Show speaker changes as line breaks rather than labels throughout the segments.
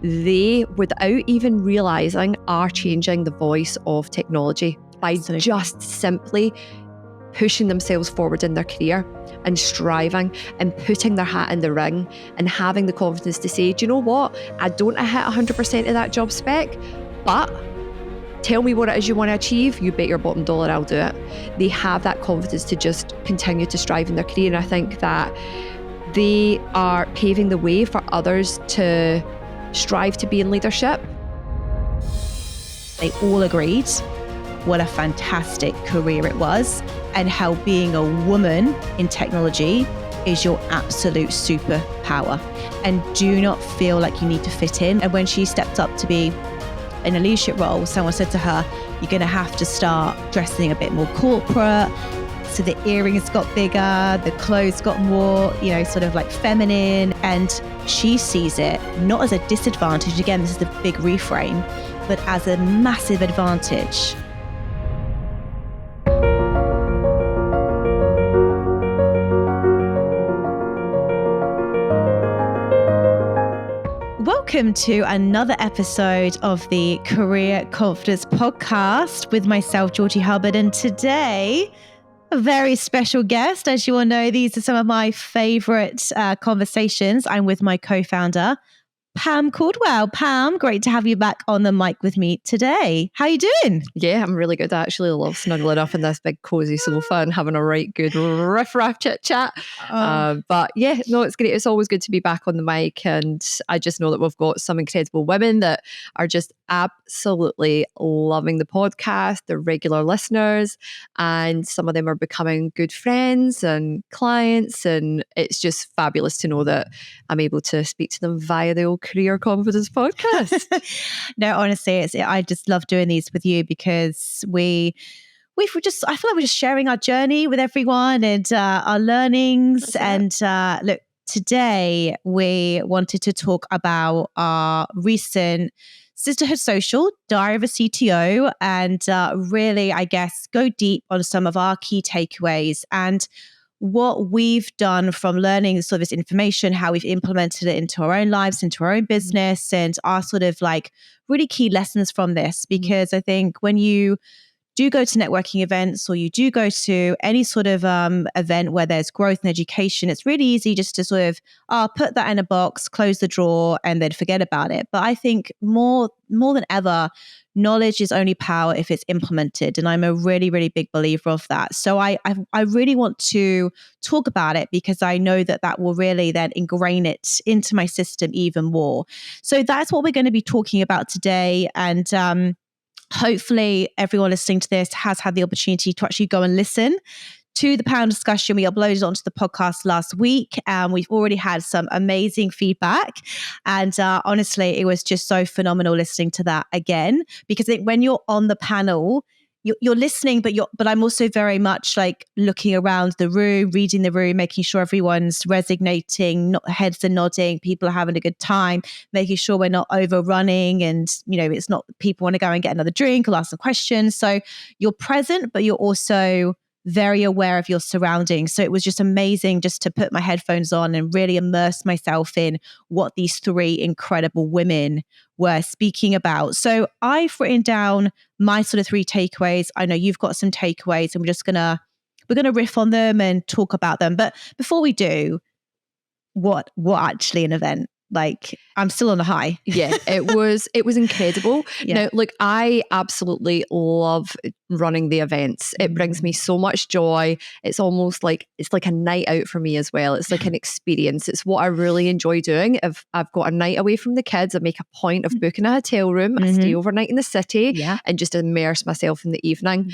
they, without even realizing, are changing the voice of technology by
Absolutely.
just simply pushing themselves forward in their career and striving and putting their hat in the ring and having the confidence to say, do you know what? I don't hit 100% of that job spec, but tell me what it is you want to achieve. You bet your bottom dollar I'll do it. They have that confidence to just continue to strive in their career. And I think that they are paving the way for others to strive to be in leadership.
They all agreed what a fantastic career it was and how being a woman in technology is your absolute superpower. And do not feel like you need to fit in. And when she stepped up to be in a leadership role, someone said to her, you're going to have to start dressing a bit more corporate. So the earrings got bigger, the clothes got more, sort of like feminine. And she sees it not as a disadvantage. Again, this is the big reframe, but as a massive advantage. Welcome to another episode of the Career Confidence Podcast with myself, Georgie Hubbard. And today, a very special guest. As you all know, these are some of my favorite conversations. I'm with my co-founder, Pam Caldwell. Pam, great to have you back on the mic with me today. How you doing?
Yeah, I'm really good. I actually love snuggling up in this big cozy sofa and having a right good riff-raff chit-chat. But yeah, no, it's great. It's always good to be back on the mic. And I just know that we've got some incredible women that are just absolutely loving the podcast. They're regular listeners and some of them are becoming good friends and clients. And it's just fabulous to know that I'm able to speak to them via the old Career Confidence Podcast.
No, honestly, I just love doing these with you because I feel like we're just sharing our journey with everyone and our learnings. Look, today we wanted to talk about our recent Sisterhood Social, Diary of a CTO, and really, I guess, go deep on some of our key takeaways and what we've done from learning sort of this information, how we've implemented it into our own lives, into our own business, and our sort of like really key lessons from this. Because I think when you do go to networking events or you do go to any sort of event where there's growth and education, it's really easy just to sort of put that in a box, close the drawer, and then forget about it. But I think more than ever, knowledge is only power if it's implemented. And I'm a really, really big believer of that. So I really want to talk about it because I know that will really then ingrain it into my system even more. So that's what we're going to be talking about today. And hopefully everyone listening to this has had the opportunity to actually go and listen to the panel discussion. We uploaded onto the podcast last week and we've already had some amazing feedback. And honestly, it was just so phenomenal listening to that again, because I think when you're on the panel, you're listening, but I'm also very much like looking around the room, reading the room, making sure everyone's resonating, heads are nodding, people are having a good time, making sure we're not overrunning and, it's not people want to go and get another drink or ask some questions. So you're present, but you're also very aware of your surroundings. So it was just amazing just to put my headphones on and really immerse myself in what these three incredible women were speaking about. So I've written down my sort of three takeaways. I know you've got some takeaways and we're gonna riff on them and talk about them. But before we do, what actually an event? Like, I'm still on a high.
Yeah, it was incredible.
Yeah.
Now, look, I absolutely love running the events. It brings me so much joy. It's almost like, it's like a night out for me as well. It's like an experience. It's what I really enjoy doing. If I've got a night away from the kids, I make a point of booking a hotel room. I stay overnight in the city and just immerse myself in the evening.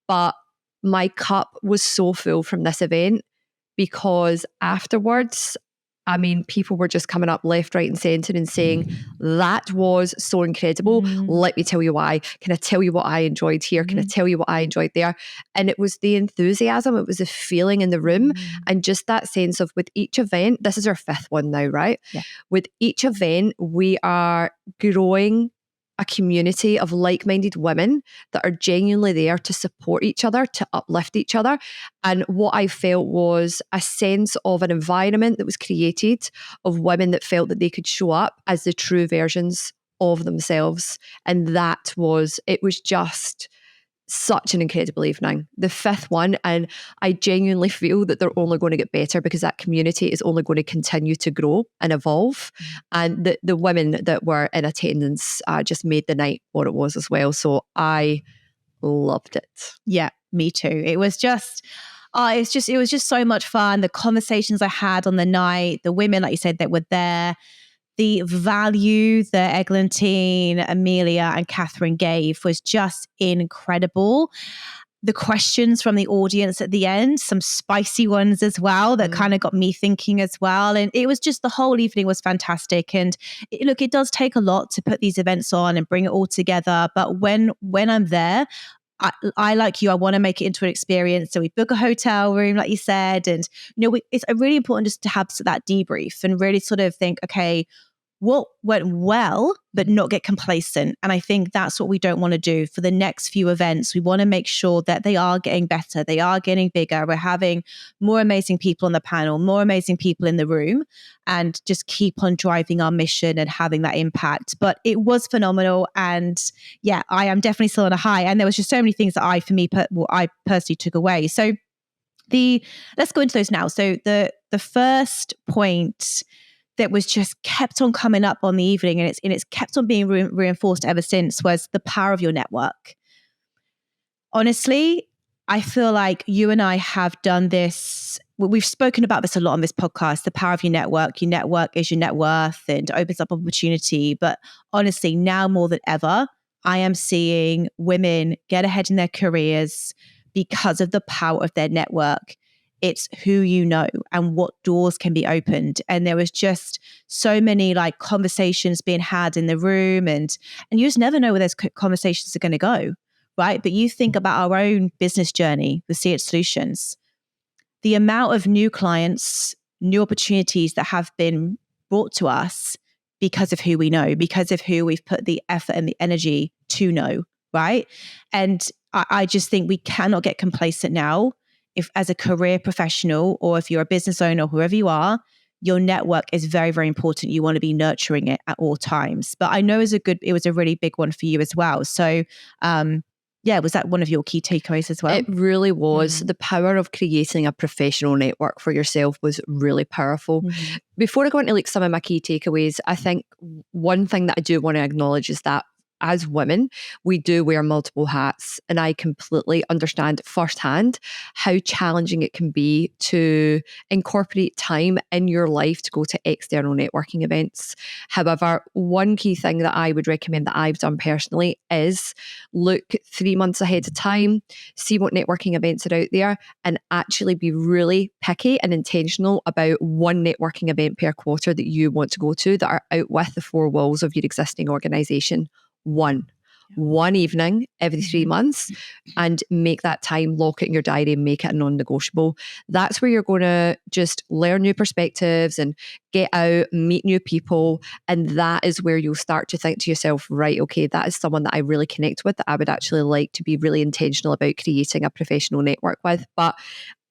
But my cup was so full from this event because afterwards, I mean, people were just coming up left, right, and centre and saying, that was so incredible. Let me tell you why. Can I tell you what I enjoyed here? Can I tell you what I enjoyed there? And it was the enthusiasm. It was the feeling in the room. And just that sense of with each event, this is our fifth one now, right?
Yeah.
With each event, we are growing a community of like-minded women that are genuinely there to support each other, to uplift each other. And what I felt was a sense of an environment that was created of women that felt that they could show up as the true versions of themselves. And it was just such an incredible evening. The fifth one, and I genuinely feel that they're only going to get better because that community is only going to continue to grow and evolve. And the women that were in attendance just made the night what it was as well. So I loved it.
Yeah, me too. It was just so much fun. The conversations I had on the night, the women, like you said, that were there, the value that Eglantine, Amelia, and Catherine gave was just incredible. The questions from the audience at the end, some spicy ones as well, that kind of got me thinking as well. And it was just, the whole evening was fantastic. And it does take a lot to put these events on and bring it all together. But when I'm there, I like you, I want to make it into an experience. So we book a hotel room, like you said. And, it's really important just to have that debrief and really sort of think, okay, what went well, but not get complacent. And I think that's what we don't want to do for the next few events. We want to make sure that they are getting better. They are getting bigger. We're having more amazing people on the panel, more amazing people in the room, and just keep on driving our mission and having that impact. But it was phenomenal. And yeah, I am definitely still on a high. And there was just so many things that I personally took away. So let's go into those now. So the first point that was just kept on coming up on the evening, and it's kept on being reinforced ever since, was the power of your network. Honestly, I feel like you and I have done this. We've spoken about this a lot on this podcast, the power of your network. Your network is your net worth and opens up opportunity. But honestly, now more than ever, I am seeing women get ahead in their careers because of the power of their network. It's who you know and what doors can be opened. And there was just so many conversations being had in the room, and you just never know where those conversations are going to go, right? But you think about our own business journey with See It Solutions, the amount of new clients, new opportunities that have been brought to us because of who we know, because of who we've put the effort and the energy to know, right? And I just think we cannot get complacent now. If as a career professional, or if you're a business owner, or whoever you are, your network is very, very important. You want to be nurturing it at all times. But I know it was a really big one for you as well. So was that one of your key takeaways as well?
It really was. The power of creating a professional network for yourself was really powerful. Before I go into some of my key takeaways, I think one thing that I do want to acknowledge is that as women, we do wear multiple hats, and I completely understand firsthand how challenging it can be to incorporate time in your life to go to external networking events. However, one key thing that I would recommend that I've done personally is look 3 months ahead of time, see what networking events are out there, and actually be really picky and intentional about one networking event per quarter that you want to go to that are out with the four walls of your existing organization. One evening every 3 months, and make that time, lock it in your diary, make it a non-negotiable. That's where you're going to just learn new perspectives and get out, meet new people. And that is where you'll start to think to yourself, right, okay, that is someone that I really connect with, that I would actually like to be really intentional about creating a professional network with. But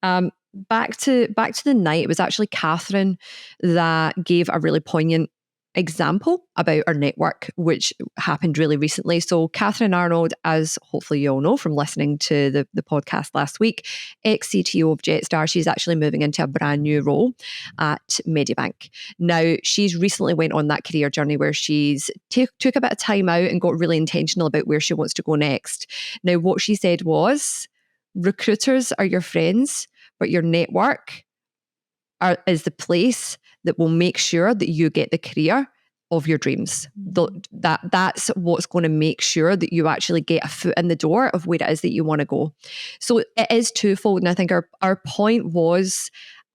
back to the night, it was actually Catherine that gave a really poignant example about our network, which happened really recently. So Catherine Arnold, as hopefully you all know from listening to the podcast last week, ex-CTO of Jetstar, she's actually moving into a brand new role at Medibank. Now, she's recently went on that career journey where she's took a bit of time out and got really intentional about where she wants to go next. Now, what she said was, recruiters are your friends, but your network is the place that will make sure that you get the career of your dreams. That's what's going to make sure that you actually get a foot in the door of where it is that you want to go. So it is twofold. And I think our point was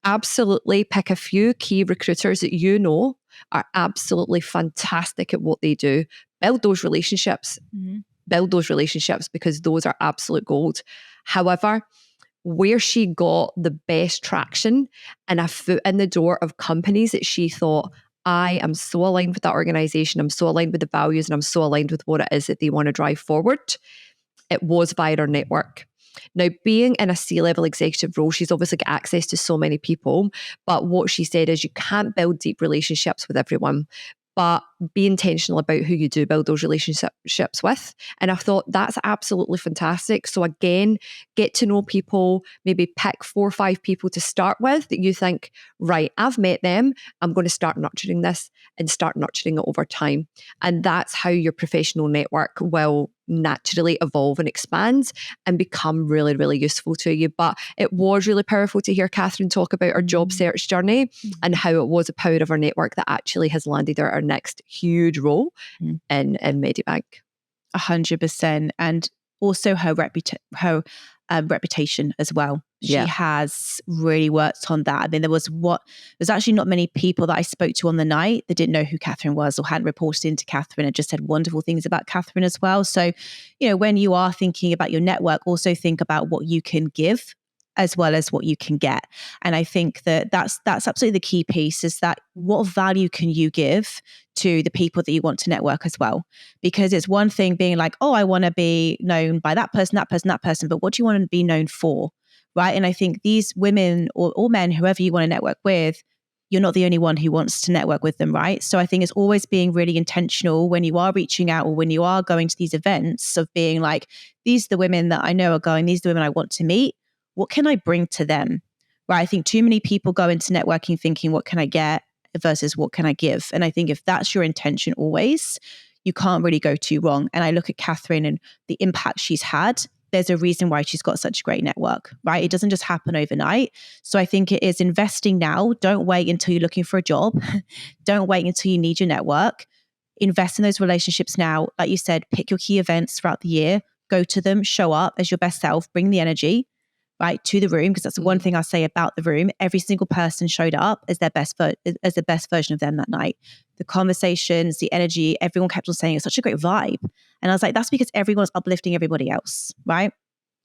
absolutely pick a few key recruiters that you know are absolutely fantastic at what they do. Build those relationships. Build those relationships, because those are absolute gold. However, where she got the best traction and a foot in the door of companies that she thought, I am so aligned with that organization. I'm so aligned with the values, and I'm so aligned with what it is that they want to drive forward. It was via our network. Now, being in a C-level executive role, she's obviously got access to so many people. But what she said is you can't build deep relationships with everyone, but be intentional about who you do build those relationships with. And I thought that's absolutely fantastic. So again, get to know people, maybe pick 4 or 5 people to start with that you think, right, I've met them. I'm going to start nurturing this and start nurturing it over time. And that's how your professional network will naturally evolve and expand and become really, really useful to you. But it was really powerful to hear Catherine talk about her job search journey and how it was a power of our network that actually has landed her our next huge role in Medibank.
100%. And also her reputation as well. She has really worked on that. I mean, there's actually not many people that I spoke to on the night that didn't know who Catherine was or hadn't reported into Catherine and just said wonderful things about Catherine as well. So, when you are thinking about your network, also think about what you can give as well as what you can get. And I think that's absolutely the key piece, is that what value can you give to the people that you want to network as well? Because it's one thing being like, oh, I want to be known by that person, but what do you want to be known for? Right. And I think these women or men, whoever you want to network with, you're not the only one who wants to network with them, right? So I think it's always being really intentional when you are reaching out or when you are going to these events of being like, these are the women that I know are going, these are the women I want to meet. What can I bring to them? Right. I think too many people go into networking thinking, what can I get versus what can I give? And I think if that's your intention always, you can't really go too wrong. And I look at Catherine and the impact she's had. There's a reason why she's got such a great network, right? It doesn't just happen overnight. So I think it is investing now. Don't wait until you're looking for a job. Don't wait until you need your network. Invest in those relationships now. Like you said, pick your key events throughout the year, go to them, show up as your best self, bring the energy, right, to the room, because that's one thing I say about the room. Every single person showed up as the best version of them that night. The conversations, the energy, everyone kept on saying it's such a great vibe. And I was like, that's because everyone's uplifting everybody else, right?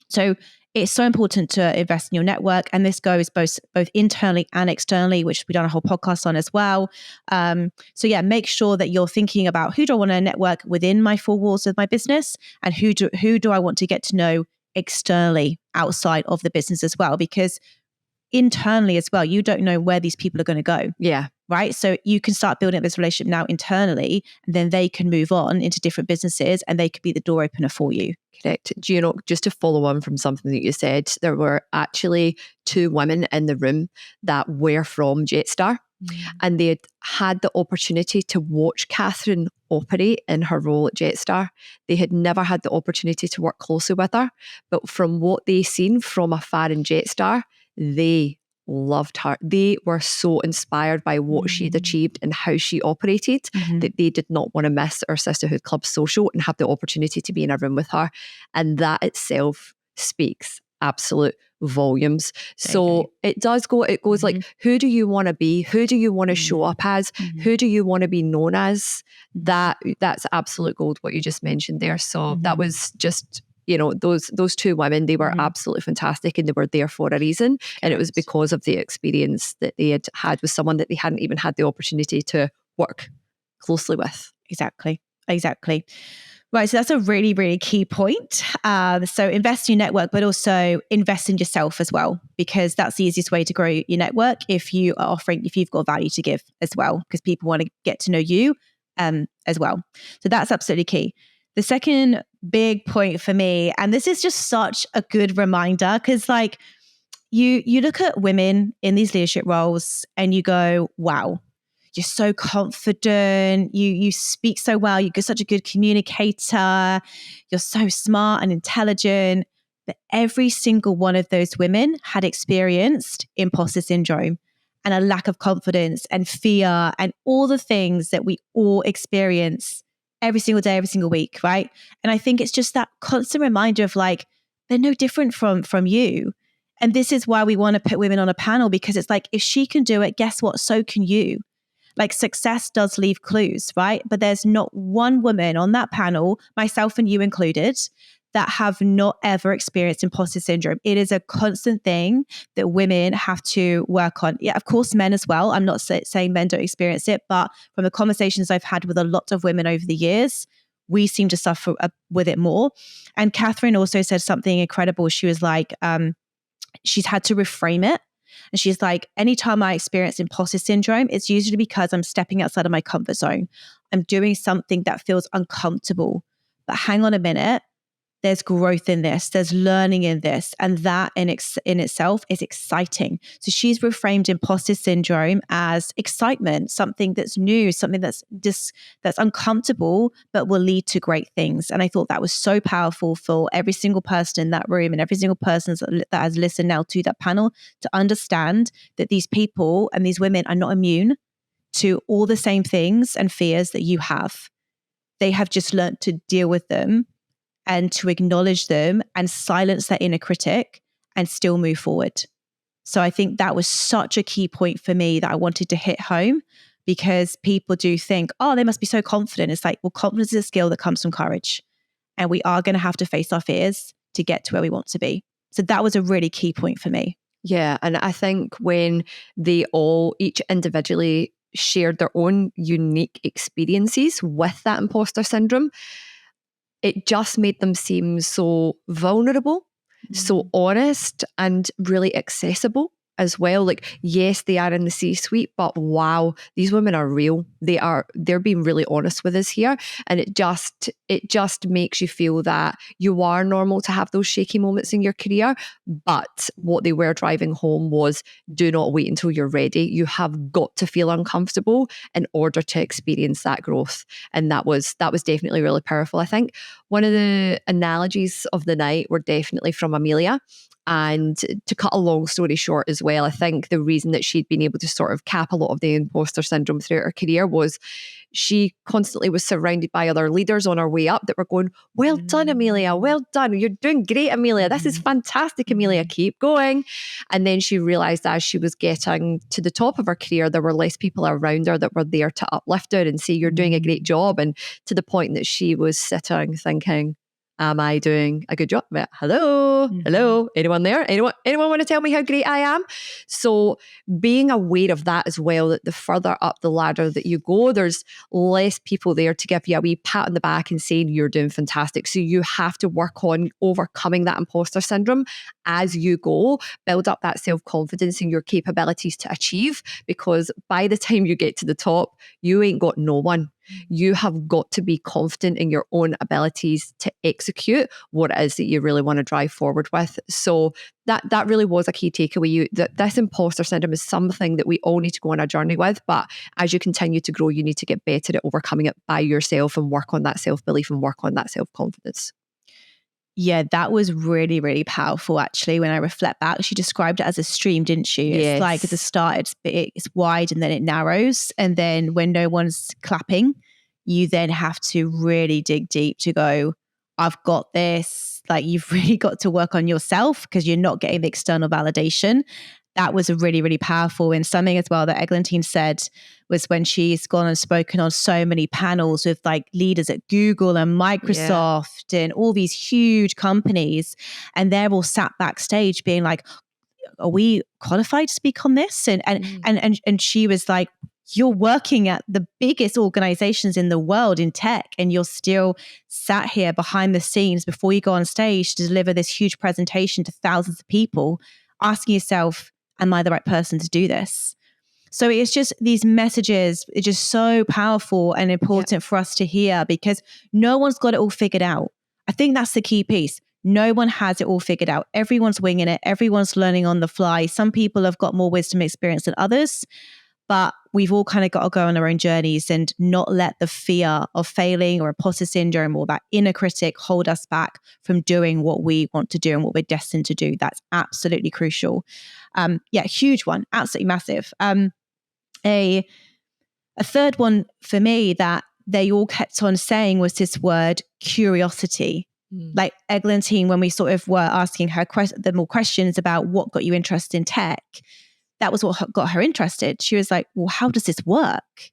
So it's so important to invest in your network. And this goes both internally and externally, which we've done a whole podcast on as well. So yeah, make sure that you're thinking about, who do I want to network within my 4 walls of my business, and who do I want to get to know externally outside of the business as well, because internally as well, you don't know where these people are going to go.
Yeah.
Right. So you can start building up this relationship now internally, and then they can move on into different businesses and they could be the door opener for you.
Correct. Do you know, just to follow on from something that you said, there were actually 2 women in the room that were from Jetstar. And they had the opportunity to watch Catherine operate in her role at Jetstar. They had never had the opportunity to work closely with her, but from what they seen from afar in Jetstar, they loved her. They were so inspired by what she'd achieved and how she operated that they did not want to miss our Sisterhood Club social and have the opportunity to be in a room with her. And that itself speaks absolute volumes. So it goes like, who do you want to be? Who do you want to show up as? Who do you want to be known as? That's absolute gold, what you just mentioned there. So that was just, those 2 women, they were absolutely fantastic, and they were there for a reason. And it was because of the experience that they had with someone that they hadn't even had the opportunity to work closely with.
Exactly. Right. So that's a really, really key point. So invest in your network, but also invest in yourself as well, because that's the easiest way to grow your network if you've got value to give as well, because people want to get to know you as well. So that's absolutely key. The second big point for me, and this is just such a good reminder, because like you look at women in these leadership roles and you go, wow, you're so confident, you speak so well, you're such a good communicator, you're so smart and intelligent. But every single one of those women had experienced imposter syndrome and a lack of confidence and fear and all the things that we all experience every single day, every single week, right? And I think it's just that constant reminder of like, they're no different from you. And this is why we want to put women on a panel, because it's like, if she can do it, guess what? So can you. Like, success does leave clues, right? But there's not one woman on that panel, myself and you included, that have not ever experienced imposter syndrome. It is a constant thing that women have to work on. Yeah, of course, men as well. I'm not saying men don't experience it, but from the conversations I've had with a lot of women over the years, we seem to suffer with it more. And Catherine also said something incredible. She was like, she's had to reframe it. And she's like, anytime I experience imposter syndrome, it's usually because I'm stepping outside of my comfort zone. I'm doing something that feels uncomfortable. But hang on a minute, there's growth in this, there's learning in this, and that in itself is exciting. So she's reframed imposter syndrome as excitement, something that's new, something that's uncomfortable, but will lead to great things. And I thought that was so powerful for every single person in that room and every single person that has listened now to that panel to understand that these people and these women are not immune to all the same things and fears that you have. They have just learned to deal with them and to acknowledge them and silence that inner critic and still move forward. So I think that was such a key point for me that I wanted to hit home, because people do think, oh, they must be so confident. It's like, well, confidence is a skill that comes from courage. And we are going to have to face our fears to get to where we want to be. So that was a really key point for me.
Yeah. And I think when they each individually shared their own unique experiences with that imposter syndrome, it just made them seem so vulnerable, so honest, and really accessible as well. Like, yes, they are in the C-suite, but wow, these women are real. They're being really honest with us here. And it just makes you feel that you are normal to have those shaky moments in your career. But what they were driving home was, do not wait until you're ready. You have got to feel uncomfortable in order to experience that growth. And that was definitely really powerful. I think one of the analogies of the night were definitely from Amelia. And to cut a long story short as well, I think the reason that she'd been able to sort of cap a lot of the imposter syndrome throughout her career was she constantly was surrounded by other leaders on her way up that were going, well done, Amelia. Well done. You're doing great, Amelia. This is fantastic, Amelia. Keep going. And then she realized as she was getting to the top of her career, there were less people around her that were there to uplift her and say, you're doing a great job. And to the point that she was sitting thinking, am I doing a good job? Hello? Anyone there? Anyone want to tell me how great I am? So being aware of that as well, that the further up the ladder that you go, there's less people there to give you a wee pat on the back and saying you're doing fantastic. So you have to work on overcoming that imposter syndrome as you go, build up that self-confidence in your capabilities to achieve, because by the time you get to the top, you ain't got no one. You have got to be confident in your own abilities to execute what it is that you really want to drive forward with. So that really was a key takeaway. That this imposter syndrome is something that we all need to go on a journey with. But as you continue to grow, you need to get better at overcoming it by yourself and work on that self-belief and work on that self-confidence.
Yeah, that was really, really powerful, actually. When I reflect back, she described it as a stream, didn't she? It's
Yes.
like at the start, it's wide and then it narrows. And then when no one's clapping, you then have to really dig deep to go, I've got this. Like, you've really got to work on yourself because you're not getting the external validation. That was a really, really powerful. And something as well that Eglantine said was when she's gone and spoken on so many panels with like leaders at Google and Microsoft and all these huge companies. And they're all sat backstage being like, are we qualified to speak on this? And she was like, you're working at the biggest organizations in the world in tech, and you're still sat here behind the scenes before you go on stage to deliver this huge presentation to thousands of people, asking yourself, am I the right person to do this? So it's just these messages are just so powerful and important for us to hear, because no one's got it all figured out. I think that's the key piece. No one has it all figured out. Everyone's winging it. Everyone's learning on the fly. Some people have got more wisdom and experience than others, but we've all kind of got to go on our own journeys and not let the fear of failing or imposter syndrome or that inner critic hold us back from doing what we want to do and what we're destined to do. That's absolutely crucial. Huge one, absolutely massive. A third one for me that they all kept on saying was this word curiosity. Like Eglantine, when we sort of were asking her the more questions about what got you interested in tech, that was what got her interested. She was like, well, how does this work?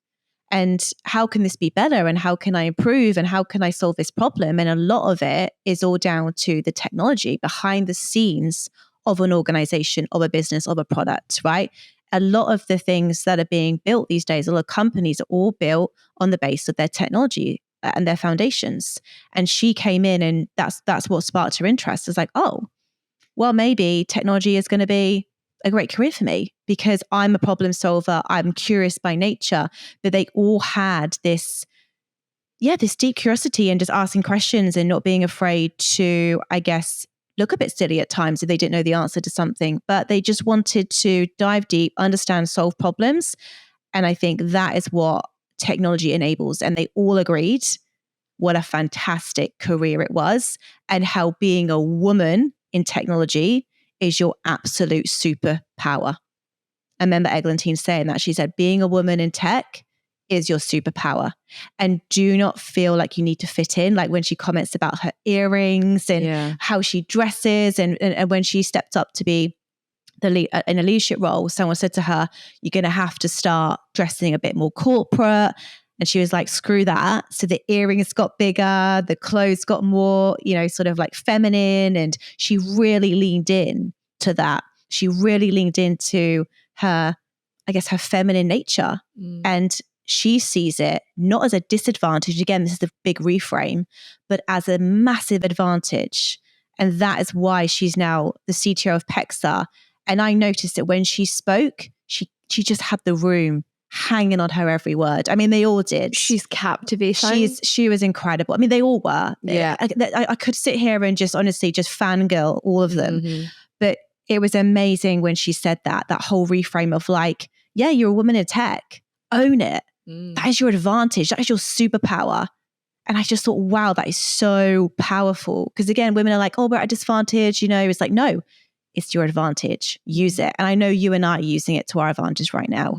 And how can this be better? And how can I improve? And how can I solve this problem? And a lot of it is all down to the technology behind the scenes of an organization, of a business, of a product, right? A lot of the things that are being built these days, a lot of companies are all built on the base of their technology and their foundations. And she came in, and that's what sparked her interest. It's like, oh, well, maybe technology is going to be a great career for me because I'm a problem solver. I'm curious by nature. But they all had this deep curiosity and just asking questions and not being afraid to, I guess, look a bit silly at times if they didn't know the answer to something. But they just wanted to dive deep, understand, solve problems. And I think that is what technology enables. And they all agreed what a fantastic career it was and how being a woman in technology is your absolute superpower. I remember Eglantine saying that. She said, being a woman in tech is your superpower. And do not feel like you need to fit in. Like when she comments about her earrings and how she dresses and when she stepped up to be in a leadership role, someone said to her, you're going to have to start dressing a bit more corporate. And she was like, screw that. So the earrings got bigger, the clothes got more, sort of like feminine. And she really leaned in to that. She really leaned into her, I guess, her feminine nature. And she sees it not as a disadvantage. Again, this is the big reframe, but as a massive advantage. And that is why she's now the CTO of Pexa. And I noticed that when she spoke, she just had the room hanging on her every word. I mean, they all did.
She's captivating.
She was incredible. I mean, they all were.
Yeah.
I could sit here and just honestly just fangirl all of them. But it was amazing when she said that whole reframe of like, yeah, you're a woman in tech. Own it. That is your advantage. That is your superpower. And I just thought, wow, that is so powerful. Because again, women are like, oh, we're at a disadvantage. It's like, no, it's your advantage. Use it. And I know you and I are using it to our advantage right now.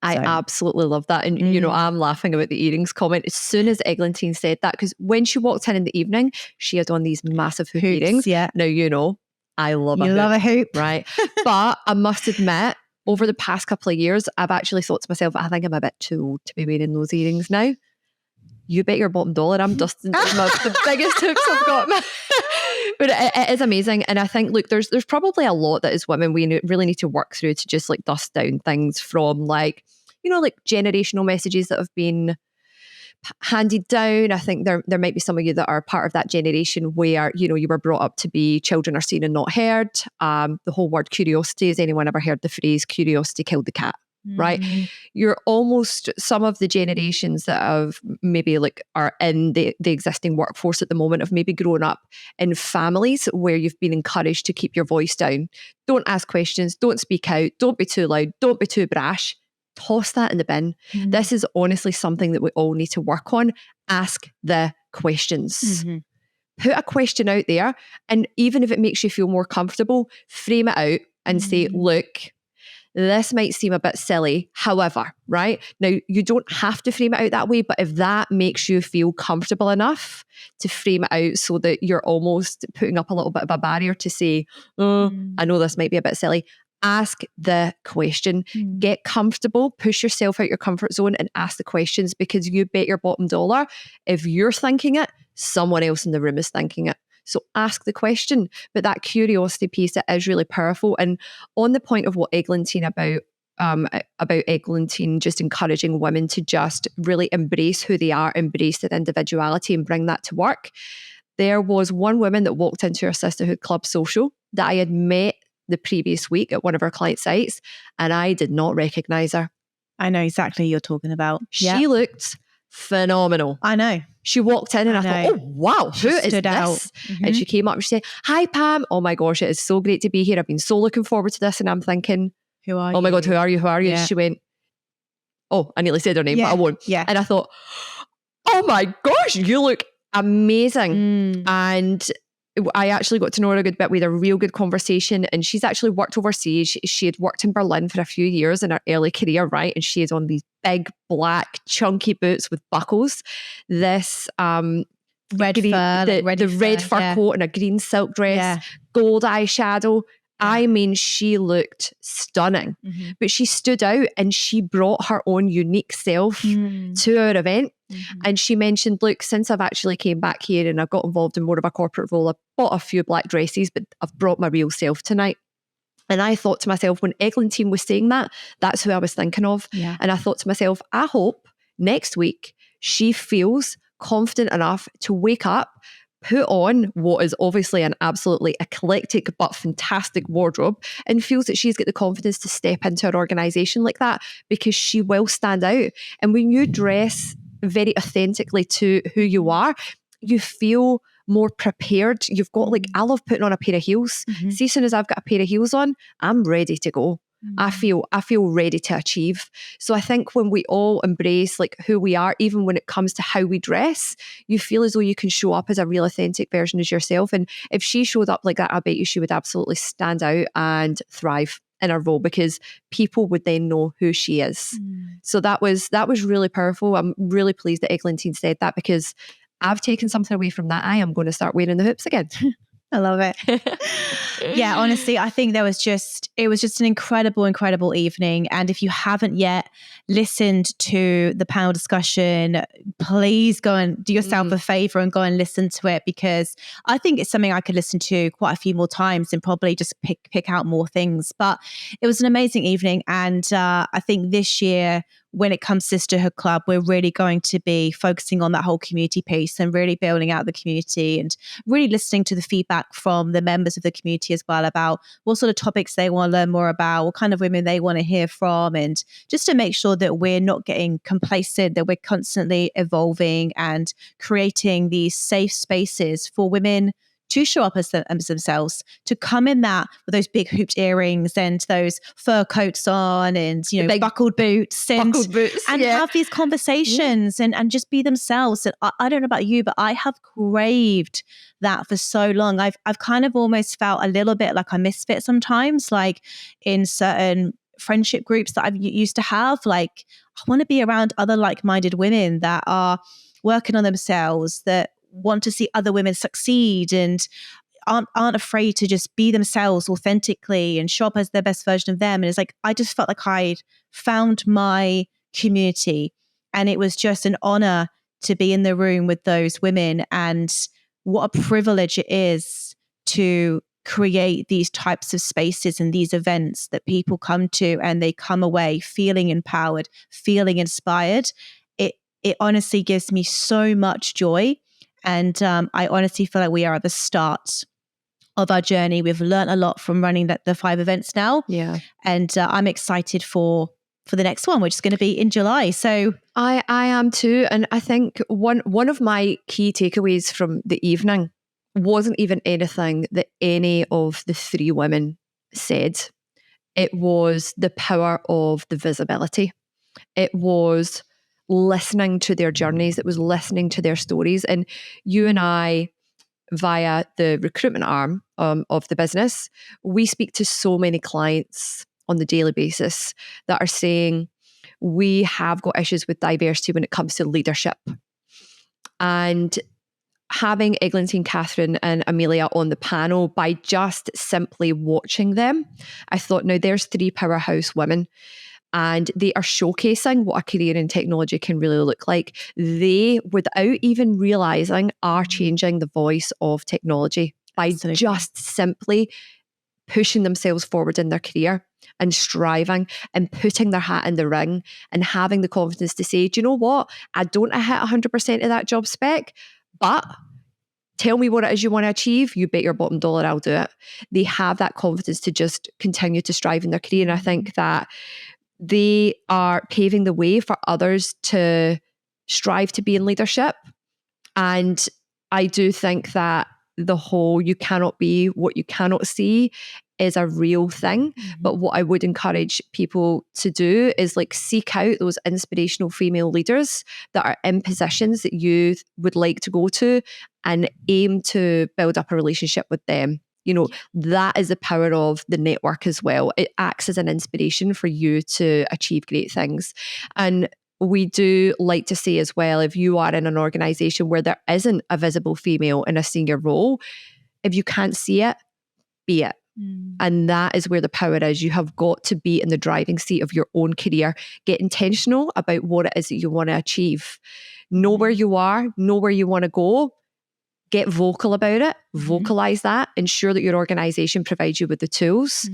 I absolutely love that. And, I'm laughing about the earrings comment as soon as Eglantine said that, because when she walked in the evening, she had on these massive hoop earrings.
Yeah.
Now, I love a hoop. You
love a hoop.
Right. But I must admit, over the past couple of years, I've actually thought to myself, I think I'm a bit too old to be wearing those earrings now. You bet your bottom dollar I'm dusting the biggest hoops I've got. But it is amazing. And I think, look, there's probably a lot that as women we really need to work through to just like dust down things from like generational messages that have been handed down. I think there might be some of you that are part of that generation where, you were brought up to be children are seen and not heard. The whole word curiosity, has anyone ever heard the phrase curiosity killed the cat? Right? You're almost some of the generations that have maybe are in the existing workforce at the moment have maybe grown up in families where you've been encouraged to keep your voice down. Don't ask questions, don't speak out, don't be too loud, don't be too brash. Toss that in the bin. This is honestly something that we all need to work on. Ask the questions. Put a question out there, and even if it makes you feel more comfortable, frame it out and say, look, this might seem a bit silly. However, right now, you don't have to frame it out that way, but if that makes you feel comfortable enough to frame it out so that you're almost putting up a little bit of a barrier to say, I know this might be a bit silly. Ask the question. Get comfortable, push yourself out your comfort zone and ask the questions, because you bet your bottom dollar, if you're thinking it, someone else in the room is thinking it. So ask the question. But that curiosity piece, it is really powerful. And on the point of what Eglantine about Eglantine just encouraging women to just really embrace who they are, embrace their individuality and bring that to work. There was one woman that walked into our Sisterhood Club social that I had met the previous week at one of our client sites, and I did not recognize her.
I know exactly who you're talking about.
She looked phenomenal.
I know.
She walked in and I thought, oh, wow, who is this?
Out.
And she came up and she said, hi, Pam. Oh my gosh, it is so great to be here. I've been so looking forward to this. And I'm thinking,
who are you?
Oh my God, who are you? Who are you?
Yeah.
She went, oh, I nearly said her name, but I won't.
Yeah.
And I thought, oh my gosh, you look amazing. And I actually got to know her a good bit. We had a real good conversation, and she's actually worked overseas. She had worked in Berlin for a few years in her early career, right? And she is on these big, black, chunky boots with buckles. This red
fur
coat and a green silk dress, gold eyeshadow. I mean, she looked stunning, but she stood out and she brought her own unique self to our event. And she mentioned, look, since I've actually came back here and I got involved in more of a corporate role, I bought a few black dresses, but I've brought my real self tonight. And I thought to myself, when Eglantine was saying that, that's who I was thinking of.
Yeah.
And I thought to myself, I hope next week she feels confident enough to wake up, put on what is obviously an absolutely eclectic but fantastic wardrobe, and feels that she's got the confidence to step into an organisation like that, because she will stand out. And when you dress very authentically to who you are, you feel more prepared. You've got like, I love putting on a pair of heels. See, as soon as I've got a pair of heels on, I'm ready to go. I feel ready to achieve. So I think when we all embrace like who we are, even when it comes to how we dress, you feel as though you can show up as a real authentic version of yourself. And if she showed up like that, I bet you she would absolutely stand out and thrive in her role, because people would then know who she is. So that was really powerful. I'm really pleased that Eglantine said that, because I've taken something away from that. I am going to start wearing the hoops again.
I love it. Yeah, honestly, I think it was just an incredible evening. And if you haven't yet listened to the panel discussion, please go and do yourself a favor and go and listen to it, because I think it's something I could listen to quite a few more times and probably just pick out more things. But it was an amazing evening. And I think this year, when it comes to Sisterhood Club, we're really going to be focusing on that whole community piece and really building out the community and really listening to the feedback from the members of the community as well about what sort of topics they want to learn more about, what kind of women they want to hear from, and just to make sure that we're not getting complacent, that we're constantly evolving and creating these safe spaces for women to show up as themselves, to come in that with those big hooped earrings and those fur coats on and, you know, buckled boots and have these conversations and just be themselves. And I don't know about you, but I have craved that for so long. I've kind of almost felt a little bit like a misfit sometimes, like in certain friendship groups that I've used to have. Like, I want to be around other like-minded women that are working on themselves, that want to see other women succeed and aren't afraid to just be themselves authentically and show up as their best version of them. And it's like, I just felt like I'd found my community, and it was just an honor to be in the room with those women. And what a privilege it is to create these types of spaces and these events that people come to and they come away feeling empowered, feeling inspired. It honestly gives me so much joy. And I honestly feel like we are at the start of our journey. We've learned a lot from running the 5 events now.
Yeah.
And I'm excited for the next one, which is going to be in July. So
I am too. And I think one of my key takeaways from the evening wasn't even anything that any of the 3 women said. It was the power of the visibility. It was listening to their journeys. It was listening to their stories. And you and I, via the recruitment arm of the business, we speak to so many clients on the daily basis that are saying, we have got issues with diversity when it comes to leadership. And having Eglantine, Catherine and Amelia on the panel, by just simply watching them, I thought, now there's 3 powerhouse women. And they are showcasing what a career in technology can really look like. They, without even realizing, are changing the voice of technology by just simply pushing themselves forward in their career and striving and putting their hat in the ring and having the confidence to say, do you know what? I don't hit 100% of that job spec, but tell me what it is you want to achieve. You bet your bottom dollar I'll do it. They have that confidence to just continue to strive in their career. And I think that they are paving the way for others to strive to be in leadership. And I do think that the whole you cannot be what you cannot see is a real thing. But what I would encourage people to do is like seek out those inspirational female leaders that are in positions that you would like to go to and aim to build up a relationship with them. You know, that is the power of the network as well. It acts as an inspiration for you to achieve great things. And we do like to say as well, if you are in an organization where there isn't a visible female in a senior role, if you can't see it, be it. And that is where the power is. You have got to be in the driving seat of your own career. Get intentional about what it is that you want to achieve. Know where you are, know where you want to go. Get vocal about it, vocalize that, ensure that your organization provides you with the tools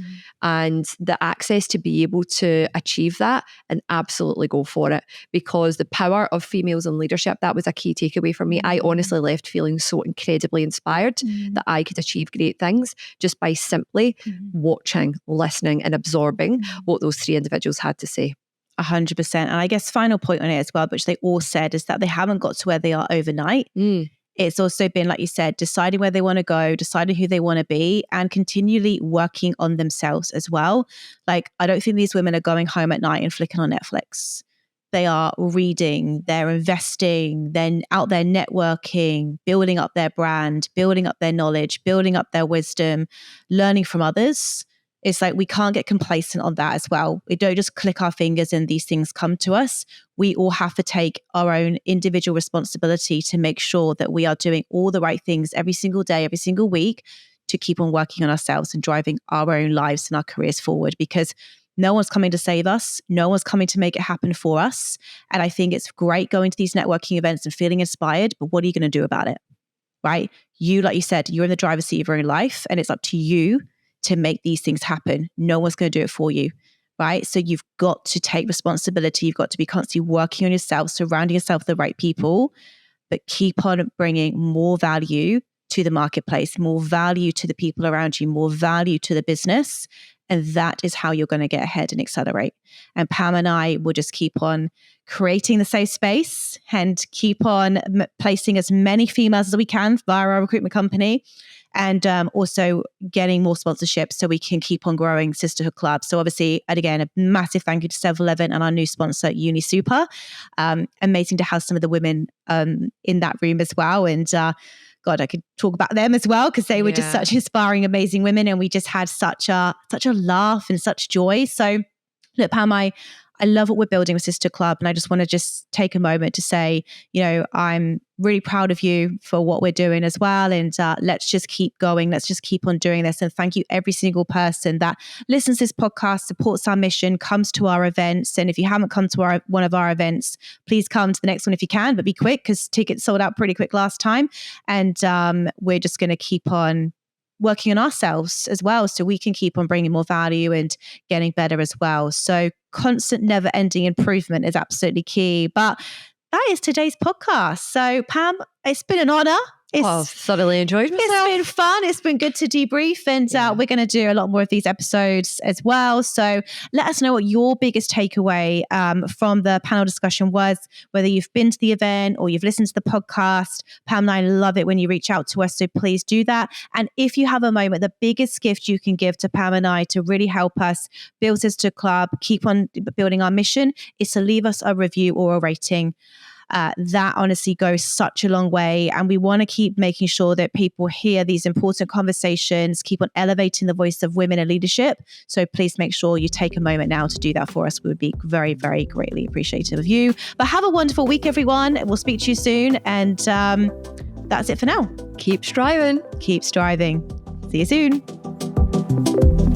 and the access to be able to achieve that, and absolutely go for it. Because the power of females in leadership, that was a key takeaway for me. I honestly left feeling so incredibly inspired that I could achieve great things just by simply watching, listening, and absorbing what those three individuals had to say.
100%. And I guess final point on it as well, which they all said, is that they haven't got to where they are overnight. It's also been, like you said, deciding where they want to go, deciding who they want to be, and continually working on themselves as well. Like, I don't think these women are going home at night and flicking on Netflix. They are reading, they're investing, then out there networking, building up their brand, building up their knowledge, building up their wisdom, learning from others. It's like we can't get complacent on that as well. We don't just click our fingers and these things come to us. We all have to take our own individual responsibility to make sure that we are doing all the right things every single day, every single week, to keep on working on ourselves and driving our own lives and our careers forward, because no one's coming to save us. No one's coming to make it happen for us. And I think it's great going to these networking events and feeling inspired, but what are you going to do about it? Right? You, like you said, you're in the driver's seat of your own life, and it's up to you to make these things happen. No one's going to do it for you, right? So you've got to take responsibility. You've got to be constantly working on yourself, surrounding yourself with the right people, but keep on bringing more value to the marketplace, more value to the people around you, more value to the business. And that is how you're going to get ahead and accelerate. And Pam and I will just keep on creating the safe space and keep on placing as many females as we can via our recruitment company, and also getting more sponsorships so we can keep on growing Sisterhood Club. So obviously, and again, a massive thank you to 7-Eleven and our new sponsor, UniSuper. Amazing to have some of the women in that room as well. And God, I could talk about them as well, because they were just such inspiring, amazing women. And we just had such a laugh and such joy. So look, Pam, I love what we're building with Sister Club. And I just want to just take a moment to say, you know, I'm really proud of you for what we're doing as well. And let's just keep going. Let's just keep on doing this. And thank you every single person that listens to this podcast, supports our mission, comes to our events. And if you haven't come to one of our events, please come to the next one if you can, but be quick, because tickets sold out pretty quick last time. And we're just going to keep on working on ourselves as well, so we can keep on bringing more value and getting better as well. So constant, never-ending improvement is absolutely key. But that is today's podcast. So Pam, it's been an honor.
I've thoroughly enjoyed myself.
It's been fun. It's been good to debrief, and we're going to do a lot more of these episodes as well. So let us know what your biggest takeaway from the panel discussion was, whether you've been to the event or you've listened to the podcast. Pam and I love it when you reach out to us, so please do that. And if you have a moment, the biggest gift you can give to Pam and I to really help us build Sister Club, keep on building our mission, is to leave us a review or a rating. That honestly goes such a long way. And we want to keep making sure that people hear these important conversations, keep on elevating the voice of women in leadership. So please make sure you take a moment now to do that for us. We would be very, very greatly appreciative of you. But have a wonderful week, everyone. We'll speak to you soon. And that's it for now.
Keep striving.
Keep striving. See you soon.